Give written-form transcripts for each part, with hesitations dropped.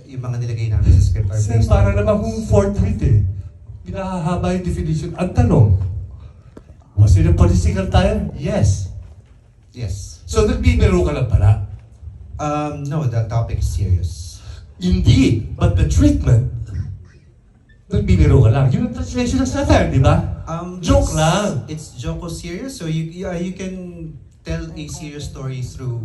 yung mga nilagay namin sa script are Sir, based para on- naman kung forthwith eh. Pinahahaba yung definition. Ang tanong, was it a political tire? Yes. Yes. So nagbibiro ka lang pala? No, the topic is serious. Indeed, but the treatment, nagbibiro ka lang. Yung translation ng satire, di ba? Joke it's- lang. It's joke or serious, so you can tell a serious story through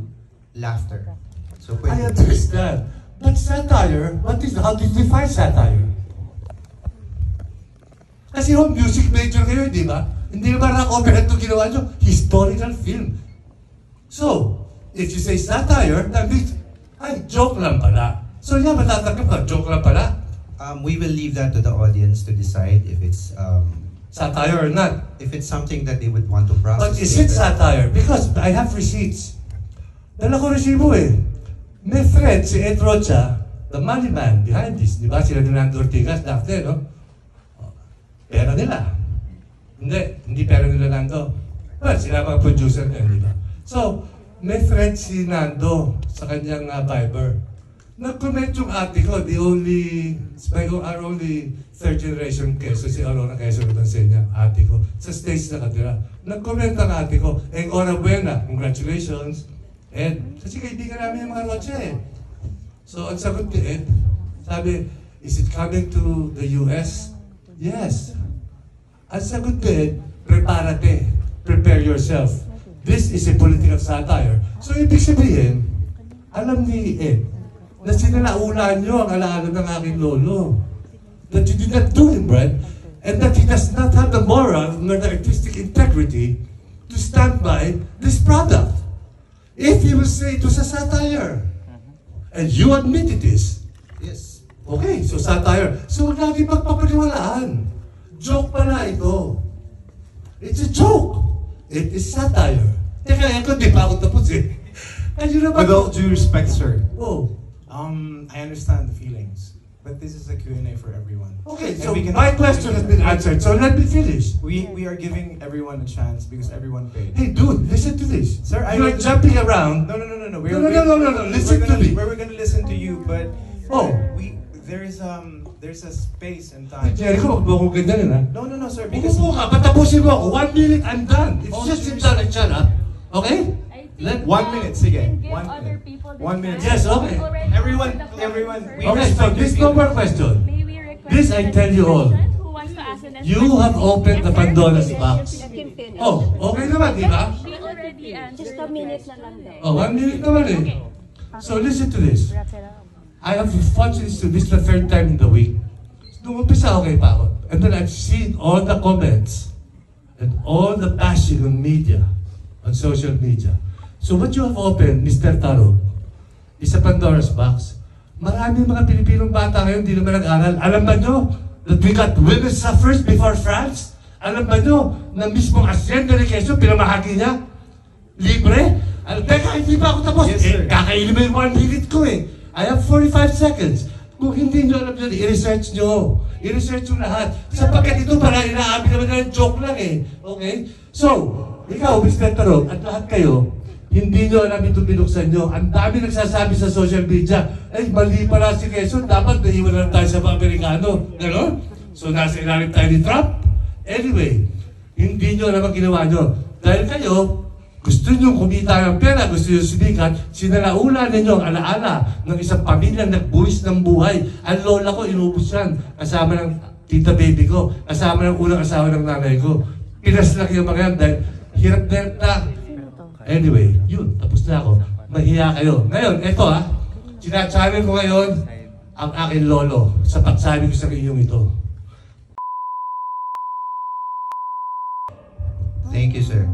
laughter. So I pwede. understand. But satire, how do you define satire? Kasi yung music major kayo, di ba? Hindi naman rock opera ito ginawa nyo. Historical film. So, if you say satire, that means, ay, joke lang pala. So, yeah, matatanggap ka, joke lang pala. We will leave that to the audience to decide if it's Satire or not. something that they would want to process. But is it later. satire? Because I have receipts. Dala ko resibo eh. May friend, si Ed Rocha, the money man behind this. Di ba? Sila ni Nando Ortigas, dati, no? Pera nila. Hindi pera nila Nando. Well, sila mga producer nila, di ba? So, may friend si Nando sa kanyang Viber. Nag-comment yung ate ko, our only third generation Quezon, si Aurora Quezon Itansenya, ate ko, sa stage na katira. Nag-comment ang ate ko, enhorabuena, congratulations. Ed, kasi kaibigan namin yung mga Roche eh. So, ang sagot ni Ed, sabi, is it coming to the US? Yes. Ang sagot ni Ed, prepare yourself. This is a political satire. So, ibig sabihin, alam ni Ed, na sinalaulan nyo ang alaala ng aking lolo. That you did not do him right, and that he does not have the moral nor the artistic integrity to stand by this product. If he will say it was a satire, and you admit it is, Yes. okay, so satire. So huwag natin pagpapaniwalaan. Joke pala ito. It's a joke. It is satire. Teka, ito, di pa ako tapos eh. Ayun naman. With all due respect, sir, Oh. I understand the feelings, but this is a Q&A for everyone. Okay, And so we my cannot- question has been answered, so let me finish. We are giving everyone a chance because everyone paid. Hey dude, listen to this. Sir, I You're know- jumping around. No. No, listen to me. We're gonna listen to you, but Oh. there's a space and time. Jericho, wag mo akong ganyan ha. No, sir, because Umupo ka, patapusin mo ako. 1 minute, I'm done. If Oh, you just sure, sit down and shut up, okay? Let 1 minute, sige. Give 1 other minute. people the 1 minute. chance. Yes, okay. Everyone, we Okay, so respect this your no more feelings. question. May we request This I tell you all. Who wants to ask the next You question? have opened the Pandora's box. Oh, okay naman, di ba? We already answered Just a minute na lang daw. Oh, 1 minute naman eh. So listen to this. I have watched this the third time in the week. Nung umpisa okay pa ako. And then I've seen all the comments and all the bashing on media, on social media. So what you have opened, Mr. Taro, is a Pandora's box. Marami mga Pilipinong bata ngayon hindi naman nag-aral. Alam ba nyo that we got women suffrage before France? Alam ba nyo na mismong Hacienda ni Quezon pinamahagi niya? Libre? Teka, hindi pa ako tapos. Yes, sir. Kakainin mo yung 1 minute ko eh. I have 45 seconds. Kung hindi nyo alam yun, i-research nyo. I-research nyo lahat. Sapagkat ito para inaamin naman na joke lang eh. Okay? So, ikaw, Mr. Tarong, at lahat kayo, hindi nyo alam ito binuksan nyo. Ang dami nagsasabi sa social media, ay, mali pala si Quezon, dapat naiwan lang tayo sa mga Amerikano. Ganon? So, nasa ilalim tayo ni Trump? Anyway, hindi nyo alam ang ginawa nyo. Dahil kayo, gusto nyo kumita ng pera, gusto nyo sumikat, sinalaula ninyo ang alaala ng isang pamilyang nagbuwis ng buhay. Ang lola ko, inubos yan. Kasama ng tita baby ko, kasama ng unang asawa ng nanay ko. Pinaslak yung mga yan dahil hirap na. Anyway, yun, tapos na ako. Mahiya kayo. Ngayon, eto sinachannel ko ngayon ang aking lolo sa pagsabi ko sa inyong ito. Thank you, sir.